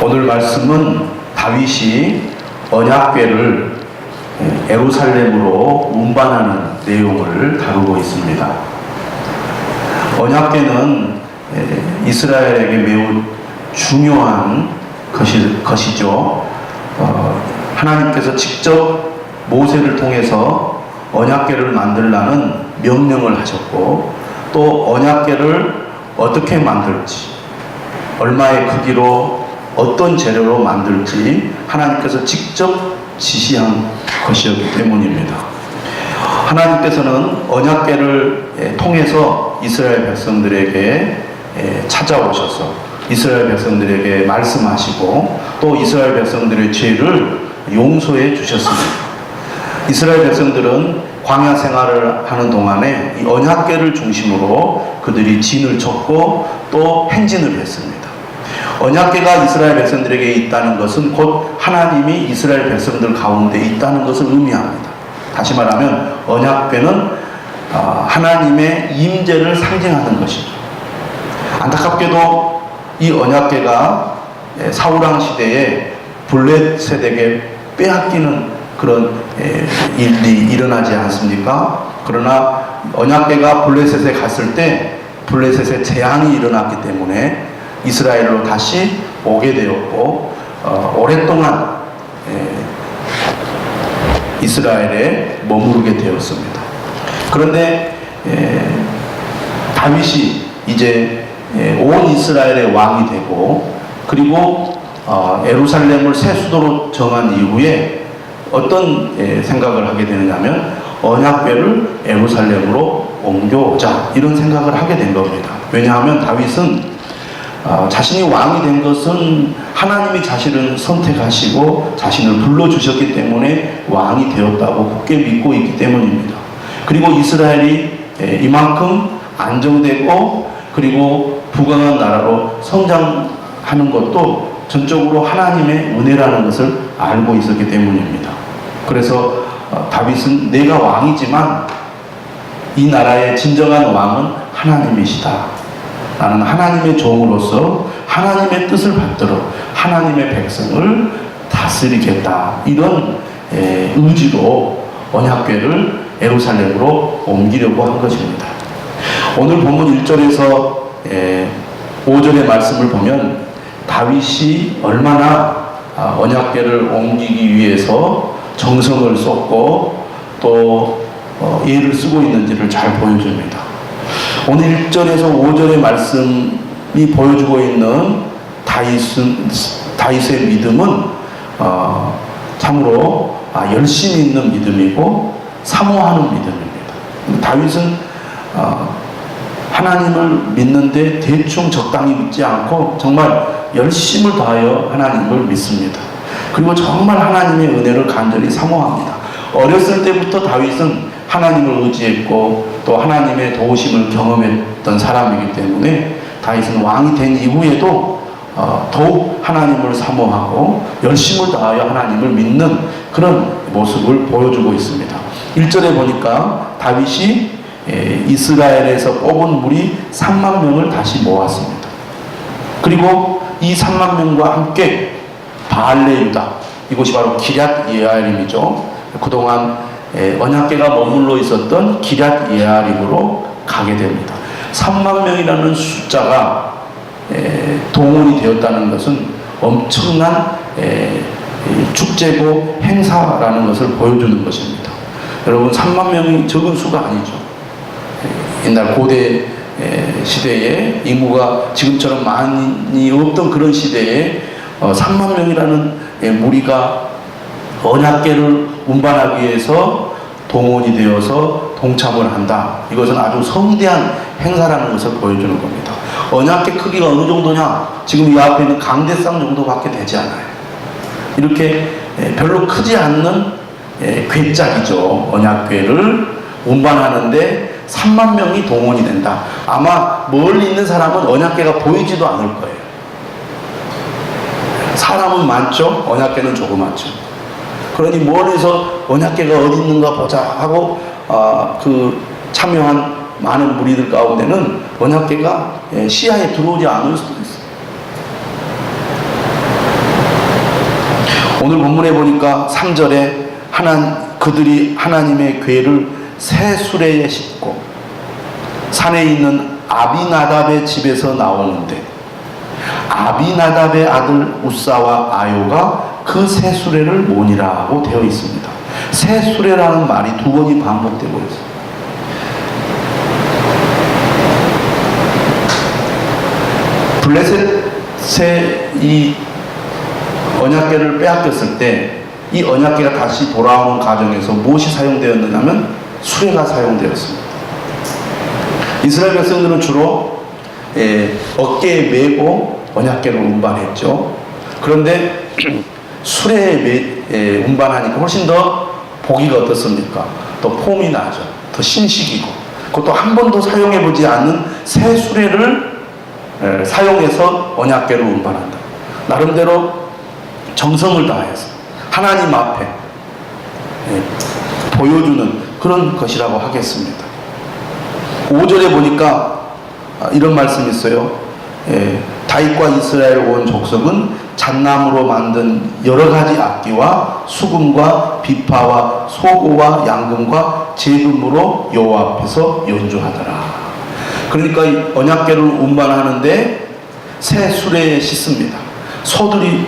오늘 말씀은 다윗이 언약궤를 예루살렘으로 운반하는 내용을 다루고 있습니다. 언약궤는 이스라엘에게 매우 중요한 것이죠. 하나님께서 직접 모세를 통해서 언약궤를 만들라는 명령을 하셨고, 또 언약궤를 어떻게 만들지, 얼마의 크기로 어떤 재료로 만들지 하나님께서 직접 지시한 것이었기 때문입니다. 하나님께서는 언약궤를 통해서 이스라엘 백성들에게 찾아오셔서 이스라엘 백성들에게 말씀하시고, 또 이스라엘 백성들의 죄를 용서해 주셨습니다. 이스라엘 백성들은 광야 생활을 하는 동안에 이 언약궤를 중심으로 그들이 진을 쳤고 또 행진을 했습니다. 언약궤가 이스라엘 백성들에게 있다는 것은 곧 하나님이 이스라엘 백성들 가운데 있다는 것을 의미합니다. 다시 말하면 언약궤는 하나님의 임재를 상징하는 것이죠. 안타깝게도 이 언약궤가 사울왕 시대에 블레셋에게 빼앗기는 그런 일이 일어나지 않습니까? 그러나 언약궤가 블레셋에 갔을 때 블레셋에 재앙이 일어났기 때문에 이스라엘로 다시 오게 되었고, 오랫동안 이스라엘에 머무르게 되었습니다. 그런데 다윗이 이제 온 이스라엘의 왕이 되고, 그리고 예루살렘을 새 수도로 정한 이후에 어떤 생각을 하게 되느냐면 언약궤를 예루살렘으로 옮겨오자, 이런 생각을 하게 된 겁니다. 왜냐하면 다윗은 자신이 왕이 된 것은 하나님이 자신을 선택하시고 자신을 불러주셨기 때문에 왕이 되었다고 굳게 믿고 있기 때문입니다. 그리고 이스라엘이 이만큼 안정되고 그리고 부강한 나라로 성장하는 것도 전적으로 하나님의 은혜라는 것을 알고 있었기 때문입니다. 그래서 다윗은 내가 왕이지만 이 나라의 진정한 왕은 하나님이시다. 나는 하나님의 종으로서 하나님의 뜻을 받들어 하나님의 백성을 다스리겠다. 이런 의지로 언약궤를 예루살렘으로 옮기려고 한 것입니다. 오늘 본문 1절에서 5절의 말씀을 보면 다윗이 얼마나 언약궤를 옮기기 위해서 정성을 쏟고 또 애를 쓰고 있는지를 잘 보여줍니다. 오늘 1절에서 5절의 말씀이 보여주고 있는 다윗의 믿음은 참으로 열심히 있는 믿음이고 사모하는 믿음입니다. 다윗은 하나님을 믿는데 대충 적당히 믿지 않고 정말 열심을 다하여 하나님을 믿습니다. 그리고 정말 하나님의 은혜를 간절히 사모합니다. 어렸을 때부터 다윗은 하나님을 의지했고 또 하나님의 도우심을 경험했던 사람이기 때문에 다윗은 왕이 된 이후에도 더욱 하나님을 사모하고 열심을 다하여 하나님을 믿는 그런 모습을 보여주고 있습니다. 1절에 보니까 다윗이 이스라엘에서 뽑은 무리 3만 명을 다시 모았습니다. 그리고 이 3만 명과 함께 바알레 유다, 이곳이 바로 기럇 예아림이죠. 그동안 언약궤가 머물러 있었던 기럇 예아림으로 가게 됩니다. 3만 명이라는 숫자가 동원이 되었다는 것은 엄청난 축제고 행사라는 것을 보여주는 것입니다. 여러분, 3만 명이 적은 수가 아니죠. 옛날 고대 시대에 인구가 지금처럼 많이 없던 그런 시대에 3만 명이라는 무리가 언약궤를 운반하기 위해서 동원이 되어서 동참을 한다. 이것은 아주 성대한 행사라는 것을 보여주는 겁니다. 언약궤 크기가 어느 정도냐? 지금 이 앞에 있는 강대상 정도밖에 되지 않아요. 이렇게 별로 크지 않는 궤짝이죠. 언약궤를 운반하는데 3만 명이 동원이 된다. 아마 멀리 있는 사람은 언약궤가 보이지도 않을 거예요. 사람은 많죠. 언약궤는 조그맣죠. 그러니 멀리서 언약궤가 어디 있는가 보자 하고 그 참여한 많은 무리들 가운데는 언약궤가 시야에 들어오지 않을 수도 있어요. 오늘 본문에 보니까 3절에 그들이 하나님의 궤를 새 수레에 싣고 산에 있는 아비나답의 집에서 나오는데 아비나답의 아들 우사와 아요가 그 새 수레를 모니라고 되어 있습니다. 새 수레라는 말이 2번이 반복되고 있습니다. 블레셋의 이 언약궤를 빼앗겼을 때 이 언약궤가 다시 돌아오는 과정에서 무엇이 사용되었느냐면 수레가 사용되었습니다. 이스라엘 백성들은 주로 어깨에 메고 언약궤를 운반했죠. 그런데 수레에 운반하니까 훨씬 더 보기가 어떻습니까? 더 폼이 나죠. 더 신식이고 그것도 한 번도 사용해보지 않는 새 수레를 사용해서 언약궤를 운반한다. 나름대로 정성을 다해서 하나님 앞에 보여주는 그런 것이라고 하겠습니다. 5절에 보니까 이런 말씀이 있어요. 다윗과 이스라엘 온 족속은 잣나무로 만든 여러 가지 악기와 수금과 비파와 소고와 양금과 제금으로 여호와 앞에서 연주하더라. 그러니까 이 언약궤를 운반하는데 새 수레에 싣습니다. 소들이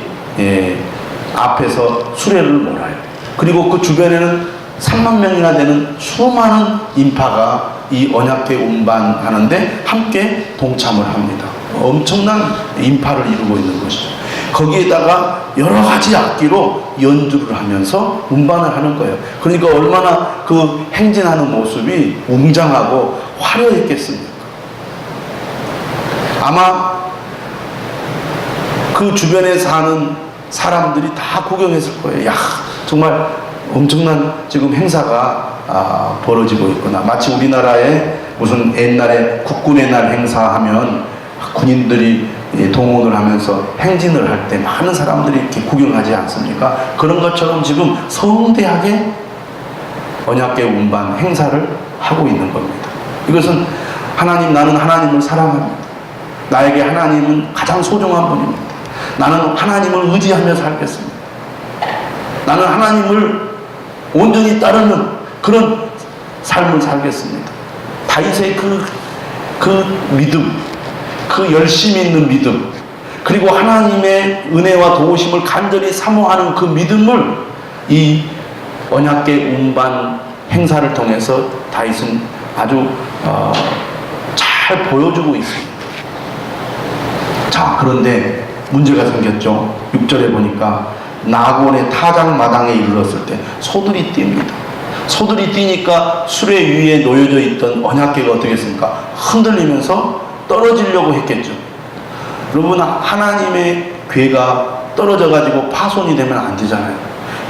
앞에서 수레를 몰아요. 그리고 그 주변에는 3만 명이나 되는 수많은 인파가 이 언약궤 운반하는데 함께 동참을 합니다. 엄청난 인파를 이루고 있는 것이죠. 거기에다가 여러 가지 악기로 연주를 하면서 운반을 하는 거예요. 그러니까 얼마나 그 행진하는 모습이 웅장하고 화려했겠습니까? 아마 그 주변에 사는 사람들이 다 구경했을 거예요. 야, 정말 엄청난 지금 행사가 벌어지고 있구나. 마치 우리나라에 무슨 옛날에 국군의 날 행사하면 군인들이 동원을 하면서 행진을 할 때 많은 사람들이 이렇게 구경하지 않습니까? 그런 것처럼 지금 성대하게 언약궤 운반 행사를 하고 있는 겁니다. 이것은 나는 하나님을 사랑합니다. 나에게 하나님은 가장 소중한 분입니다. 나는 하나님을 의지하며 살겠습니다. 나는 하나님을 온전히 따르는 그런 삶을 살겠습니다. 다윗의 그 믿음, 그 열심히 있는 믿음, 그리고 하나님의 은혜와 도우심을 간절히 사모하는 그 믿음을 이 언약궤 운반 행사를 통해서 다윗은 아주 잘 보여주고 있습니다. 자, 그런데 문제가 생겼죠. 6절에 보니까 나곤의 타작마당에 이르렀을 때 소들이 뜁니다. 소들이 뛰니까 수레 위에 놓여져 있던 언약궤가 어떻게 했습니까? 흔들리면서 떨어지려고 했겠죠. 여러분, 하나님의 궤가 떨어져 가지고 파손이 되면 안 되잖아요.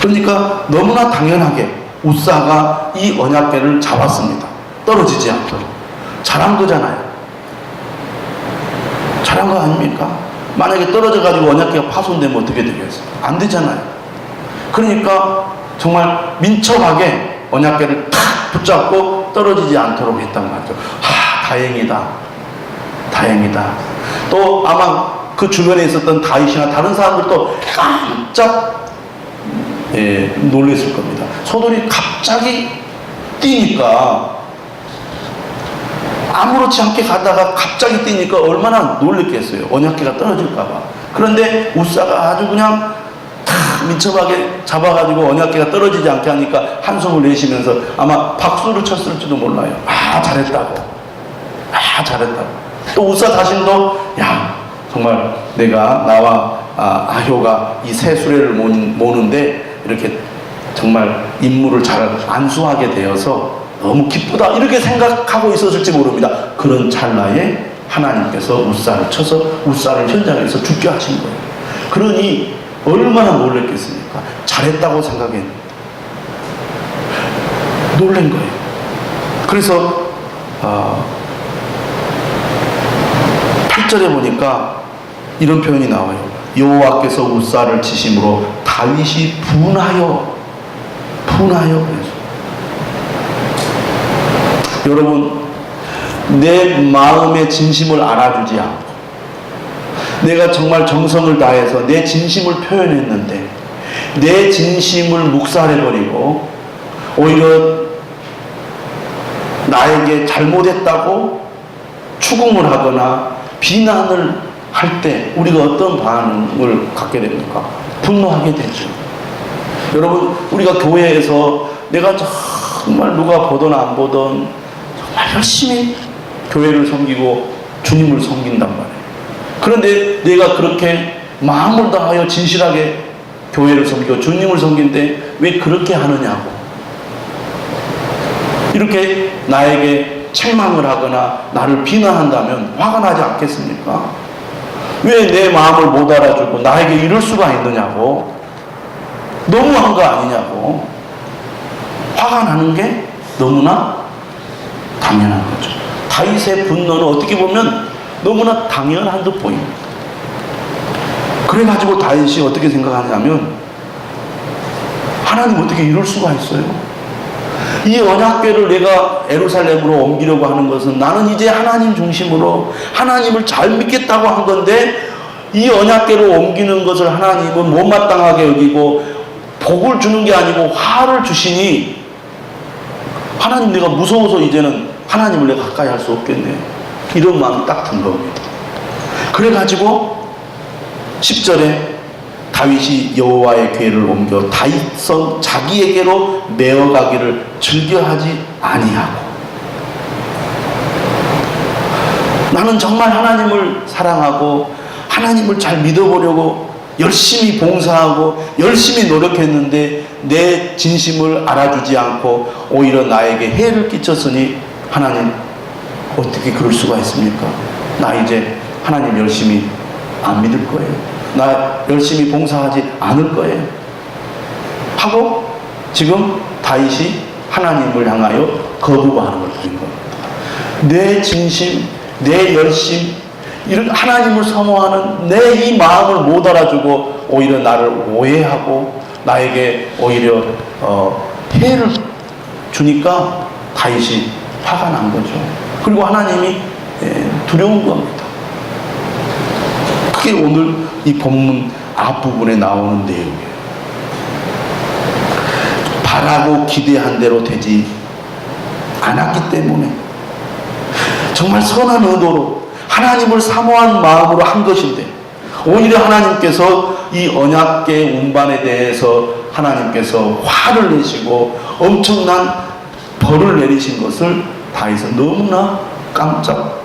그러니까 너무나 당연하게 우사가 이 언약궤를 잡았습니다. 떨어지지 않도록. 잘한 거잖아요. 잘한 거 아닙니까? 만약에 떨어져 가지고 언약궤가 파손되면 어떻게 되겠어요? 안 되잖아요. 그러니까 정말 민첩하게 언약궤를 탁 붙잡고 떨어지지 않도록 했단 말이죠. 다행이다. 다행이다. 또 아마 그 주변에 있었던 다윗이나 다른 사람들도 깜짝 놀랐을 겁니다. 소들이 갑자기 뛰니까 아무렇지 않게 가다가 갑자기 뛰니까 얼마나 놀랬겠어요. 언약궤가 떨어질까봐. 그런데 우사가 아주 그냥 민첩하게 잡아가지고 언약궤가 떨어지지 않게 하니까 한숨을 내쉬면서 아마 박수를 쳤을지도 몰라요. 잘했다고. 잘했다고. 또 우사 자신도 정말 내가 나와 아효가 이 새 수레를 모는데 이렇게 정말 임무를 잘 안수하게 되어서 너무 기쁘다 이렇게 생각하고 있었을지 모릅니다. 그런 찰나에 하나님께서 우사를 쳐서 우사를 현장에서 죽게 하신 거예요. 그러니 얼마나 놀랐겠습니까? 잘했다고 생각했는데 놀란 거예요. 그래서 8절에 보니까 이런 표현이 나와요. 여호와께서 우사를 치심으로 다윗이 분하여 여러분, 내 마음의 진심을 알아주지 않고 내가 정말 정성을 다해서 내 진심을 표현했는데 내 진심을 묵살해버리고 오히려 나에게 잘못했다고 추궁을 하거나 비난을 할 때 우리가 어떤 반응을 갖게 됩니까? 분노하게 되죠. 여러분, 우리가 교회에서 내가 정말 누가 보든 안 보든 정말 열심히 교회를 섬기고 주님을 섬긴단 말이에요. 그런데 내가 그렇게 마음을 다하여 진실하게 교회를 섬기고 주님을 섬기는데 왜 그렇게 하느냐고, 이렇게 나에게 책망을 하거나 나를 비난한다면 화가 나지 않겠습니까? 왜 내 마음을 못 알아주고 나에게 이럴 수가 있느냐고, 너무한 거 아니냐고, 화가 나는 게 너무나 당연한 거죠. 다윗의 분노는 어떻게 보면 너무나 당연한 듯 보입니다. 그래가지고 다윗이 어떻게 생각하냐면, 하나님 어떻게 이럴 수가 있어요? 이 언약궤를 내가 예루살렘으로 옮기려고 하는 것은 나는 이제 하나님 중심으로 하나님을 잘 믿겠다고 한 건데, 이 언약궤를 옮기는 것을 하나님은 못마땅하게 여기고 복을 주는 게 아니고 화를 주시니, 하나님 내가 무서워서 이제는 하나님을 내가 가까이 할 수 없겠네, 이런 마음이 딱 든 겁니다. 그래가지고 10절에 다윗이 여호와의 궤를 옮겨 다윗성 자기에게로 메어가기를 즐겨하지 아니하고, 나는 정말 하나님을 사랑하고 하나님을 잘 믿어보려고 열심히 봉사하고 열심히 노력했는데 내 진심을 알아주지 않고 오히려 나에게 해를 끼쳤으니 하나님 어떻게 그럴 수가 있습니까? 나 이제 하나님 열심히 안 믿을 거예요. 나 열심히 봉사하지 않을 거예요. 하고 지금 다윗이 하나님을 향하여 거부하는 걸 보인 겁니다. 내 진심, 내 열심, 이런 하나님을 사모하는 내 이 마음을 못 알아주고 오히려 나를 오해하고 나에게 오히려 해를 주니까 다윗이 화가 난 거죠. 그리고 하나님이 두려운 겁니다. 그게 오늘 이 본문 앞부분에 나오는 내용이에요. 바라고 기대한 대로 되지 않았기 때문에, 정말 선한 의도로 하나님을 사모한 마음으로 한 것인데 오히려 하나님께서 이 언약궤 운반에 대해서 하나님께서 화를 내시고 엄청난 벌을 내리신 것을 다윗은 너무나 깜짝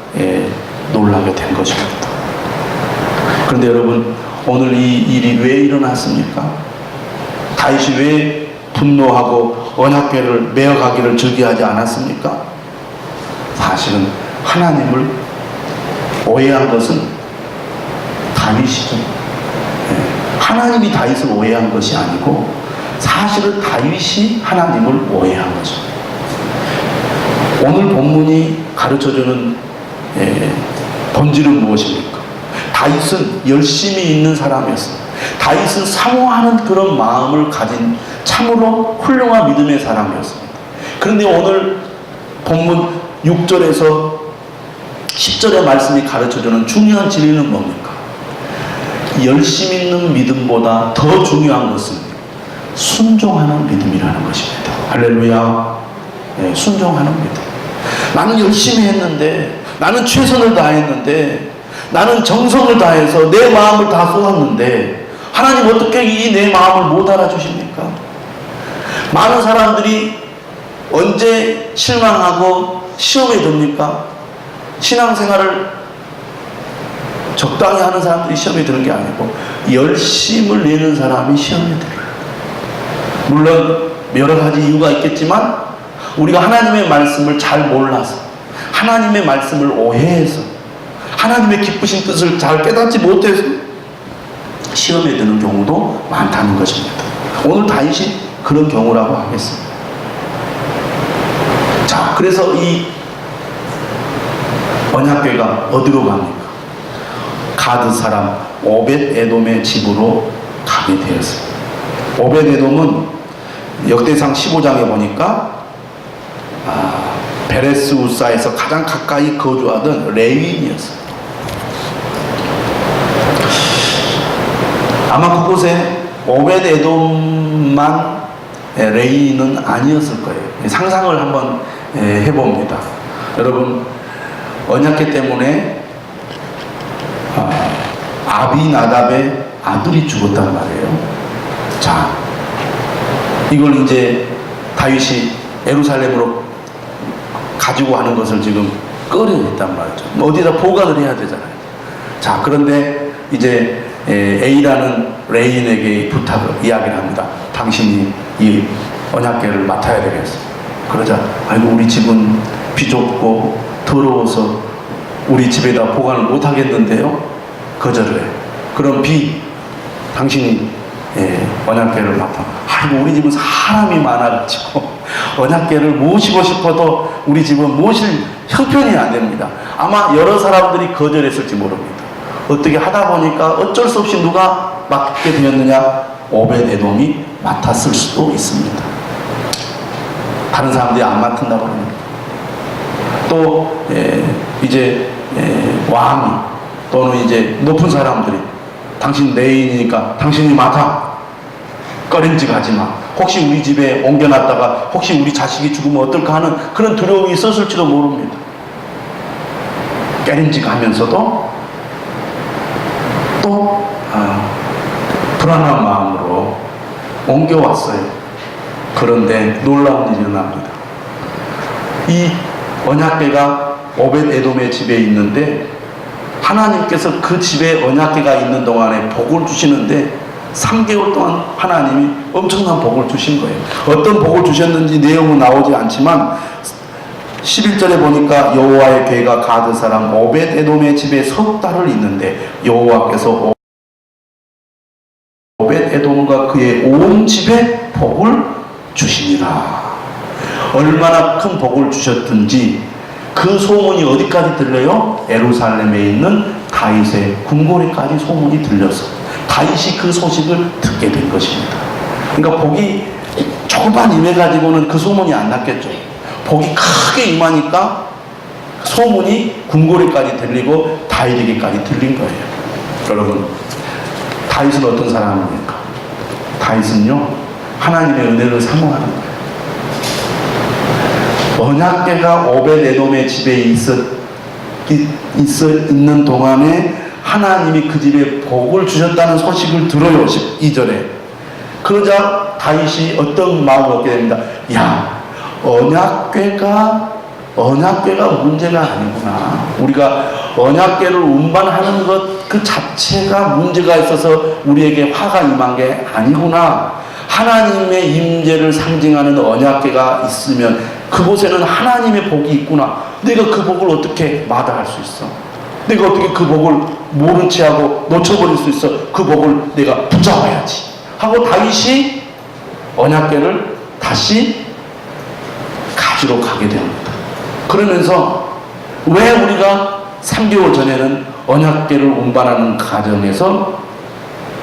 놀라게 된 것입니다. 그런데 여러분, 오늘 이 일이 왜 일어났습니까? 다윗이 왜 분노하고 언약궤를 메어가기를 즐겨하지 않았습니까? 사실은 하나님을 오해한 것은 다윗이죠. 하나님이 다윗을 오해한 것이 아니고 사실은 다윗이 하나님을 오해한 거죠. 오늘 본문이 가르쳐주는 본질은 무엇입니까? 다윗은 열심히 있는 사람이었습니다. 다윗은 사모하는 그런 마음을 가진 참으로 훌륭한 믿음의 사람이었습니다. 그런데 오늘 본문 6절에서 10절의 말씀이 가르쳐주는 중요한 진리는 뭡니까? 열심 있는 믿음보다 더 중요한 것은 순종하는 믿음이라는 것입니다. 할렐루야. 네, 순종하는 믿음. 나는 열심히 했는데, 나는 최선을 다했는데, 나는 정성을 다해서 내 마음을 다 쏟았는데 하나님 어떻게 이 내 마음을 못 알아주십니까? 많은 사람들이 언제 실망하고 시험에 듭니까? 신앙생활을 적당히 하는 사람들이 시험에 드는 게 아니고 열심을 내는 사람이 시험에 들어요. 물론 여러 가지 이유가 있겠지만 우리가 하나님의 말씀을 잘 몰라서, 하나님의 말씀을 오해해서, 하나님의 기쁘신 뜻을 잘 깨닫지 못해서 시험에 드는 경우도 많다는 것입니다. 오늘 다윗이 그런 경우라고 하겠습니다. 자, 그래서 이 언약궤가 어디로 갑니까? 가드 사람 오벳 에돔의 집으로 가게 되었습니다. 오벳 에돔은 역대상 15장에 보니까 베레스 우사에서 가장 가까이 거주하던 레위인이었습니다. 아마 그곳에 오벳에돔만 레이는 아니었을 거예요. 상상을 한번 해봅니다. 여러분, 언약궤 때문에 아비나답의 아들이 죽었단 말이에요. 자, 이걸 이제 다윗이 예루살렘으로 가지고 가는 것을 지금 꺼려했단 말이죠. 어디다 보관을 해야 되잖아요. 자, 그런데 이제 A라는 레인에게 부탁을 이야기를 합니다. 당신이 이 언약궤를 맡아야 되겠어. 그러자, 아이고, 우리 집은 비좁고 더러워서 우리 집에다 보관을 못 하겠는데요. 거절을 해. 그럼 B, 당신이 언약궤를 맡아. 아이고, 우리 집은 사람이 많아가지고 언약궤를 모시고 싶어도 우리 집은 모실 형편이 안 됩니다. 아마 여러 사람들이 거절했을지 모릅니다. 어떻게 하다 보니까 어쩔 수 없이 누가 맡게 되었느냐? 오벳에돔이 맡았을 수도 있습니다. 다른 사람들이 안 맡은다고 합니다. 또 이제 왕이 또는 이제 높은 사람들이 당신 내인이니까 당신이 맡아. 꺼림직하지 마. 혹시 우리 집에 옮겨놨다가 혹시 우리 자식이 죽으면 어떨까 하는 그런 두려움이 있었을지도 모릅니다. 깨림직하면서도 또 불안한 마음으로 옮겨왔어요. 그런데 놀라운 일이 일어납니다. 이 언약궤가 오벳에돔의 집에 있는데 하나님께서 그 집에 언약궤가 있는 동안에 복을 주시는데 3개월 동안 하나님이 엄청난 복을 주신 거예요. 어떤 복을 주셨는지 내용은 나오지 않지만 11절에 보니까 여호와의 궤가 가드 사람 오벳에돔의 집에 석 달을 있는데 여호와께서 오벳에돔과 그의 온 집에 복을 주시니라. 얼마나 큰 복을 주셨든지 그 소문이 어디까지 들려요? 예루살렘에 있는 다윗의 궁궐에까지 소문이 들려서 다윗이 그 소식을 듣게 된 것입니다. 그러니까 복이 조금만 임해가지고는 그 소문이 안 났겠죠. 복이 크게 임하니까 소문이 궁궐에까지 들리고 다윗에게까지 들린 거예요. 여러분, 다윗은 어떤 사람입니까? 다윗은요, 하나님의 은혜를 사모하는 거예요. 언약궤가 오벳에돔의 집에 있는 동안에 하나님이 그 집에 복을 주셨다는 소식을 들어요. 12절에. 그러자 다윗이 어떤 마음을 얻게 됩니다. 야, 언약궤가 문제가 아니구나. 우리가 언약궤를 운반하는 것 그 자체가 문제가 있어서 우리에게 화가 임한 게 아니구나. 하나님의 임재를 상징하는 언약궤가 있으면 그곳에는 하나님의 복이 있구나. 내가 그 복을 어떻게 마다할 수 있어? 내가 어떻게 그 복을 모른 채 하고 놓쳐버릴 수 있어? 그 복을 내가 붙잡아야지 하고 다윗이 언약궤를 다시 가지러 가게 됩니다. 그러면서 왜 우리가 3개월 전에는 언약궤를 운반하는 과정에서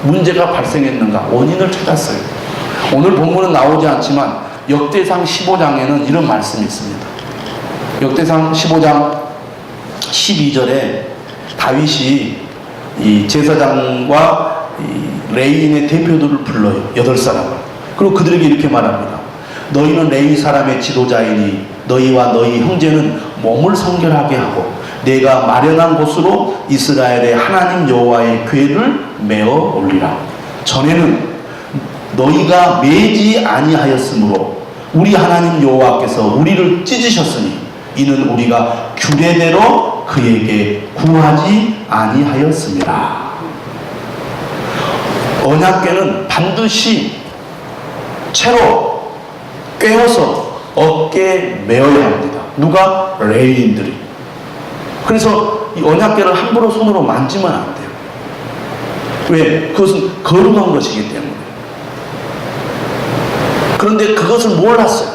문제가 발생했는가? 원인을 찾았어요. 오늘 본문은 나오지 않지만 역대상 15장에는 이런 말씀이 있습니다. 역대상 15장 12절에 다윗이 이 제사장과 이 레위인의 대표들을 불러요. 8사람을. 그리고 그들에게 이렇게 말합니다. 너희는 레위 사람의 지도자이니 너희와 너희 형제는 몸을 성결하게 하고 내가 마련한 곳으로 이스라엘의 하나님 여호와의 궤를 메어 올리라. 전에는 너희가 매지 아니하였으므로 우리 하나님 여호와께서 우리를 찢으셨으니 이는 우리가 규례대로 그에게 구하지 아니하였습니다. 언약궤는 반드시 채로 꿰어서 어깨에 메어야 합니다. 누가? 레위인들이. 그래서 이 언약궤를 함부로 손으로 만지면 안 돼요. 왜? 그것은 거룩한 것이기 때문에. 그런데 그것을 몰랐어요.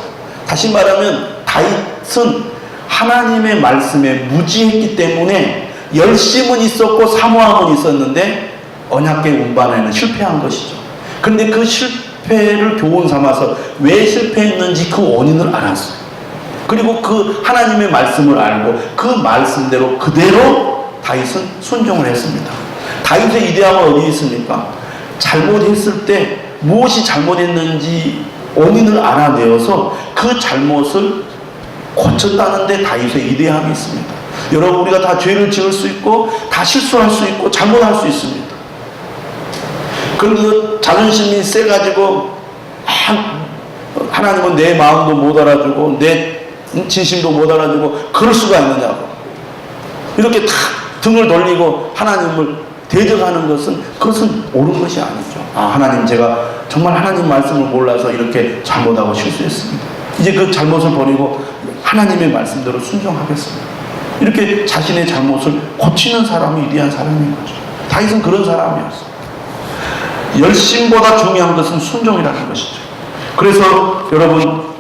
다시 말하면 다윗은 하나님의 말씀에 무지했기 때문에 열심은 있었고 사모함은 있었는데 언약궤 운반에는 실패한 것이죠. 그런데 그 실패를 교훈 삼아서 왜 실패했는지 그 원인을 알았어요. 그리고 그 하나님의 말씀을 알고 그 말씀대로 그대로 다윗은 순종을 했습니다. 다윗의 이대함은 어디 있습니까? 잘못했을 때 무엇이 잘못했는지 원인을 알아내어서 그 잘못을 고쳤다는데 다윗의 위대함이 있습니다. 여러분, 우리가 다 죄를 지을 수 있고 다 실수할 수 있고 잘못할 수 있습니다. 그런데 자존심이 세가지고 하나님은 내 마음도 못 알아주고 내 진심도 못 알아주고 그럴 수가 있느냐고 이렇게 다 등을 돌리고 하나님을 대적하는 것은 그것은 옳은 것이 아니죠. 하나님, 제가 정말 하나님 말씀을 몰라서 이렇게 잘못하고 실수했습니다. 이제 그 잘못을 버리고 하나님의 말씀대로 순종하겠습니다. 이렇게 자신의 잘못을 고치는 사람이 위대한 사람인 거죠. 다윗은 그런 사람이었어요. 열심보다 중요한 것은 순종이라는 것이죠. 그래서 여러분,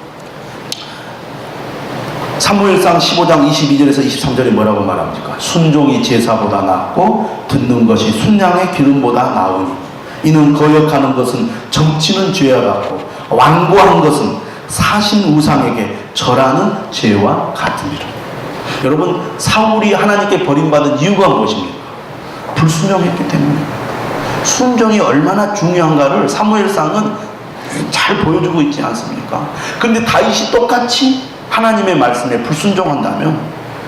사무엘상 15장 22절에서 23절에 뭐라고 말합니까? 순종이 제사보다 낫고 듣는 것이 순양의 기름보다 나으니 이는 거역하는 것은 정치는 죄와 같고 완고한 것은 사신 우상에게 절하는 죄와 같으니라. 여러분, 사울이 하나님께 버림받은 이유가 무엇입니까? 불순종했기 때문입니다. 순종이 얼마나 중요한가를 사무엘상은 잘 보여주고 있지 않습니까? 그런데 다윗이 똑같이 하나님의 말씀에 불순종한다면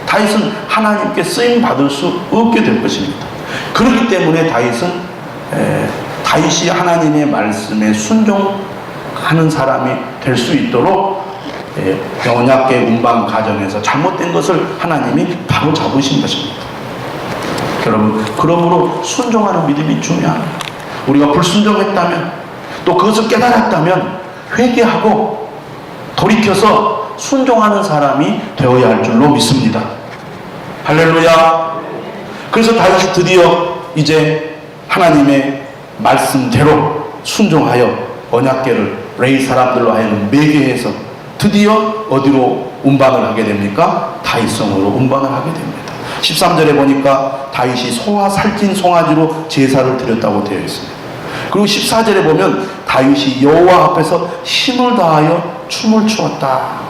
다윗은 하나님께 쓰임 받을 수 없게 될 것입니다. 그렇기 때문에 다윗이 하나님의 말씀에 순종하는 사람이 될 수 있도록 언약궤 운반 과정에서 잘못된 것을 하나님이 바로 잡으신 것입니다. 여러분, 그러므로 순종하는 믿음이 중요합니다. 우리가 불순종했다면 또 그것을 깨달았다면 회개하고 돌이켜서 순종하는 사람이 되어야 할 줄로 믿습니다. 할렐루야. 그래서 다윗이 드디어 이제 하나님의 말씀대로 순종하여 언약궤를 레위 사람들로 하여금 매개해서 드디어 어디로 운반을 하게 됩니까? 다윗성으로 운반을 하게 됩니다. 13절에 보니까 다윗이 소와 살찐 송아지로 제사를 드렸다고 되어 있습니다. 그리고 14절에 보면 다윗이 여호와 앞에서 힘을 다하여 춤을 추었다.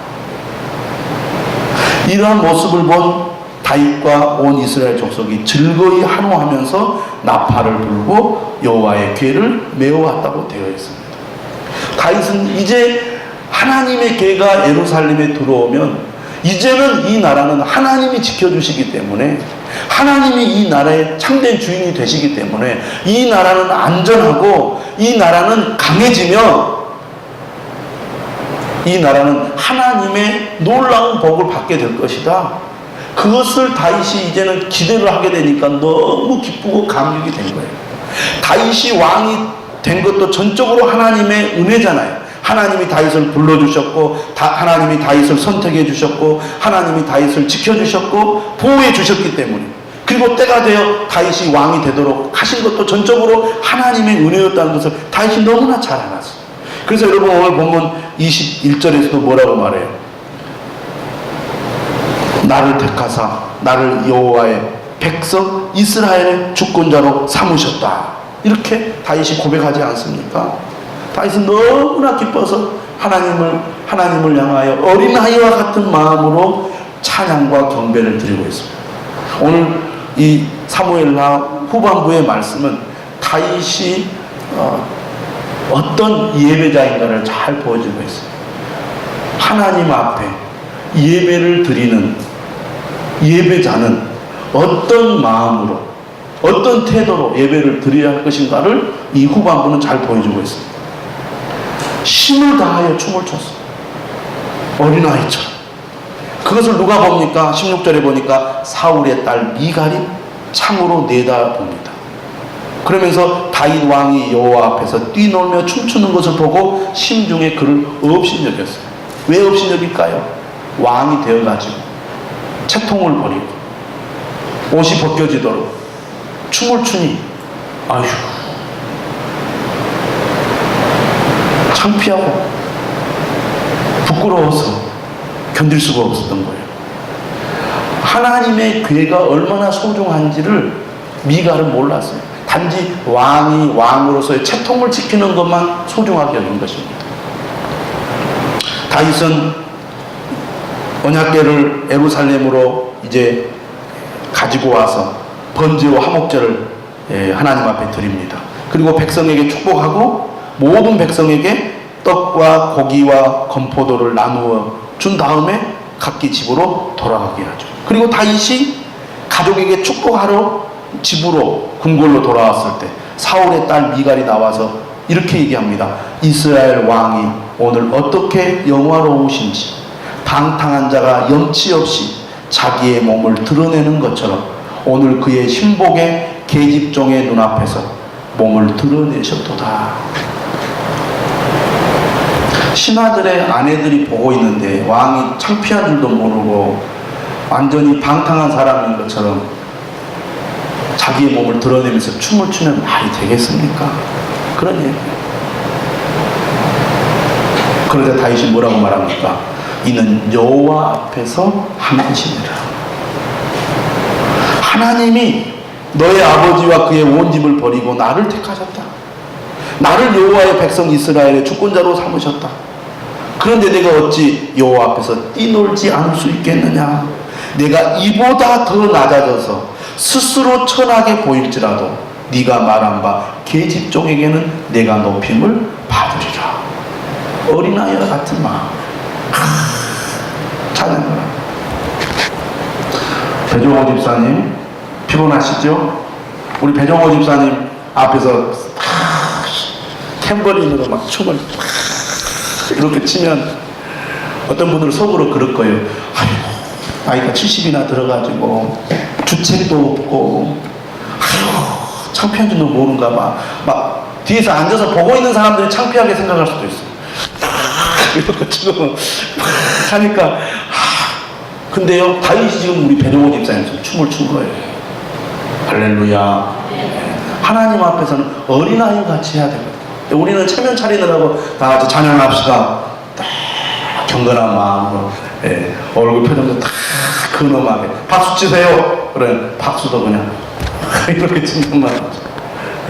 이러한 모습을 본 다윗과 온 이스라엘 족속이 즐거이 환호하면서 나팔을 불고 여호와의 궤를 메어왔다고 되어 있습니다. 다윗은 이제 하나님의 궤가 예루살렘에 들어오면 이제는 이 나라는 하나님이 지켜주시기 때문에 하나님이 이 나라의 참된 주인이 되시기 때문에 이 나라는 안전하고 이 나라는 강해지며 이 나라는 하나님의 놀라운 복을 받게 될 것이다. 그것을 다윗이 이제는 기대를 하게 되니까 너무 기쁘고 감격이 된 거예요. 다윗이 왕이 된 것도 전적으로 하나님의 은혜잖아요. 하나님이 다윗을 불러주셨고 하나님이 다윗을 선택해 주셨고 하나님이 다윗을 지켜주셨고 보호해 주셨기 때문에, 그리고 때가 되어 다윗이 왕이 되도록 하신 것도 전적으로 하나님의 은혜였다는 것을 다윗이 너무나 잘 알았어요. 그래서 여러분, 오늘 본문 21절에서도 뭐라고 말해요? 나를 택하사 나를 여호와의 백성 이스라엘의 주권자로 삼으셨다. 이렇게 다윗이 고백하지 않습니까? 다윗은 너무나 기뻐서 하나님을 향하여 어린아이와 같은 마음으로 찬양과 경배를 드리고 있습니다. 오늘 이 사무엘하 후반부의 말씀은 다윗이 어떤 예배자인가를 잘 보여주고 있습니다. 하나님 앞에 예배를 드리는 예배자는 어떤 마음으로 어떤 태도로 예배를 드려야 할 것인가를 이 후반부는 잘 보여주고 있습니다. 힘을 다하여 춤을 췄어요. 어린아이처럼. 그것을 누가 봅니까? 16절에 보니까 사울의 딸 미갈이 창으로 내다봅니다. 그러면서 다윗 왕이 여호와 앞에서 뛰놀며 춤추는 것을 보고 심중에 그를 업신여겼어요. 왜 업신여길까요? 왕이 되어가지고 채통을 버리고 옷이 벗겨지도록 춤을 추니 아휴, 창피하고 부끄러워서 견딜 수가 없었던 거예요. 하나님의 궤가 얼마나 소중한지를 미갈은 몰랐어요. 단지 왕이 왕으로서의 채통을 지키는 것만 소중하게 여긴 것입니다. 다윗은 언약궤를 예루살렘으로 이제 가지고 와서 번제와 화목제를 하나님 앞에 드립니다. 그리고 백성에게 축복하고 모든 백성에게 떡과 고기와 건포도를 나누어 준 다음에 각기 집으로 돌아가게 하죠. 그리고 다윗이 가족에게 축복하러 집으로 궁궐로 돌아왔을 때 사울의 딸 미갈이 나와서 이렇게 얘기합니다. 이스라엘 왕이 오늘 어떻게 영화로우신지, 방탕한 자가 염치 없이 자기의 몸을 드러내는 것처럼 오늘 그의 신복의 계집종의 눈앞에서 몸을 드러내셨도다. 신하들의 아내들이 보고 있는데 왕이 창피한 줄도 모르고 완전히 방탕한 사람인 것처럼 자기의 몸을 드러내면서 춤을 추면 말이 되겠습니까? 그런 얘기예요. 그런데 다윗이 뭐라고 말합니까? 이는 여호와 앞에서 하나님이라. 하나님이 너의 아버지와 그의 온 집을 버리고 나를 택하셨다. 나를 여호와의 백성 이스라엘의 주권자로 삼으셨다. 그런데 내가 어찌 여호와 앞에서 뛰놀지 않을 수 있겠느냐? 내가 이보다 더 낮아져서 스스로 천하게 보일지라도 네가 말한 바 계집종에게는 내가 높임을 받으리라. 어린아이와 같은 마음. 찬양하라. 배종호 집사님 피곤하시죠? 우리 배종호 집사님 앞에서 탬버린으로 막 춤을 이렇게 치면 어떤 분들은 속으로 그럴 거예요. 아이고, 나이가 70이나 들어가지고 주책도 없고 창피한 줄도 모르는가 막 뒤에서 앉아서 보고 있는 사람들이 창피하게 생각할 수도 있어요. 이렇게 지금 하니까 근데요, 다윗이 지금 우리 배종호 집사님 춤을 춘 거예요. 할렐루야. 하나님 앞에서는 어린아이 같이 해야 되거든요. 우리는 체면 차리느라고 다 같이 찬양합시다. 딱 경건한 마음으로, 예, 얼굴 표정도 다 근엄하게 박수 치세요. 그래, 박수도 그냥 이렇게 치는 말이죠.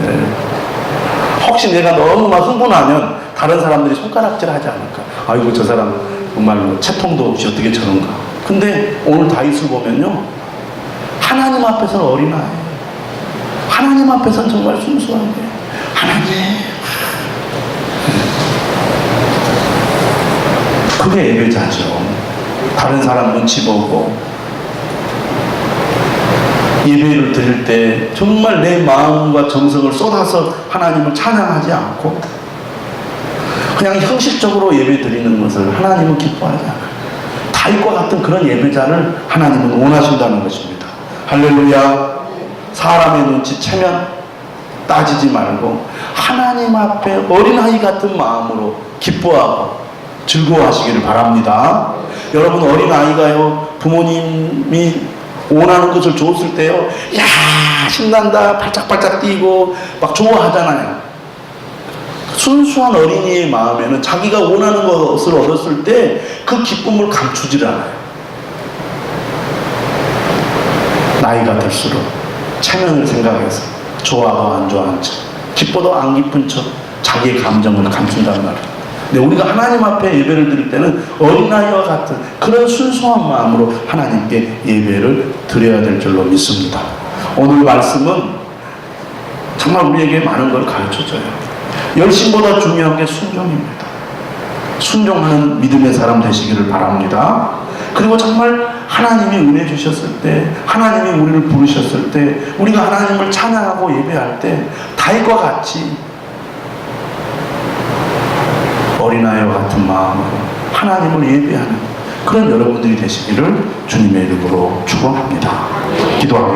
예. 혹시 내가 너무 막 흥분하면 다른 사람들이 손가락질 하지 않을까? 아이고, 저 사람 정말 채통도 없이 어떻게 저런가. 근데 오늘 다윗을 보면요, 하나님 앞에서는 어린아이, 하나님 앞에서는 정말 순수하게 하나님, 그게 예배자죠. 다른 사람 눈치 보고 예배를 드릴 때 정말 내 마음과 정성을 쏟아서 하나님을 찬양하지 않고 그냥 형식적으로 예배 드리는 것을 하나님은 기뻐하지 않아요. 다윗과 같은 그런 예배자를 하나님은 원하신다는 것입니다. 할렐루야. 사람의 눈치 채면 따지지 말고 하나님 앞에 어린아이 같은 마음으로 기뻐하고 즐거워하시기를 바랍니다. 여러분, 어린아이가요, 부모님이 원하는 것을 줬을 때요, 야, 신난다, 발짝발짝 뛰고 막 좋아하잖아요. 순수한 어린이의 마음에는 자기가 원하는 것을 얻었을 때 그 기쁨을 감추질 않아요. 나이가 들수록 체면을 생각해서 좋아도 안 좋아한 척, 기뻐도 안 기쁜 척 자기의 감정을 감춘단 말이에요. 근데 우리가 하나님 앞에 예배를 드릴 때는 어린아이와 같은 그런 순수한 마음으로 하나님께 예배를 드려야 될 줄로 믿습니다. 오늘 말씀은 정말 우리에게 많은 걸 가르쳐줘요. 열심보다 중요한 게 순종입니다. 순종하는 믿음의 사람 되시기를 바랍니다. 그리고 정말 하나님이 은혜 주셨을 때, 하나님이 우리를 부르셨을 때, 우리가 하나님을 찬양하고 예배할 때 다윗과 같이 어린아이와 같은 마음으로 하나님을 예배하는 그런 여러분들이 되시기를 주님의 이름으로 축원합니다. 기도하겠습니다.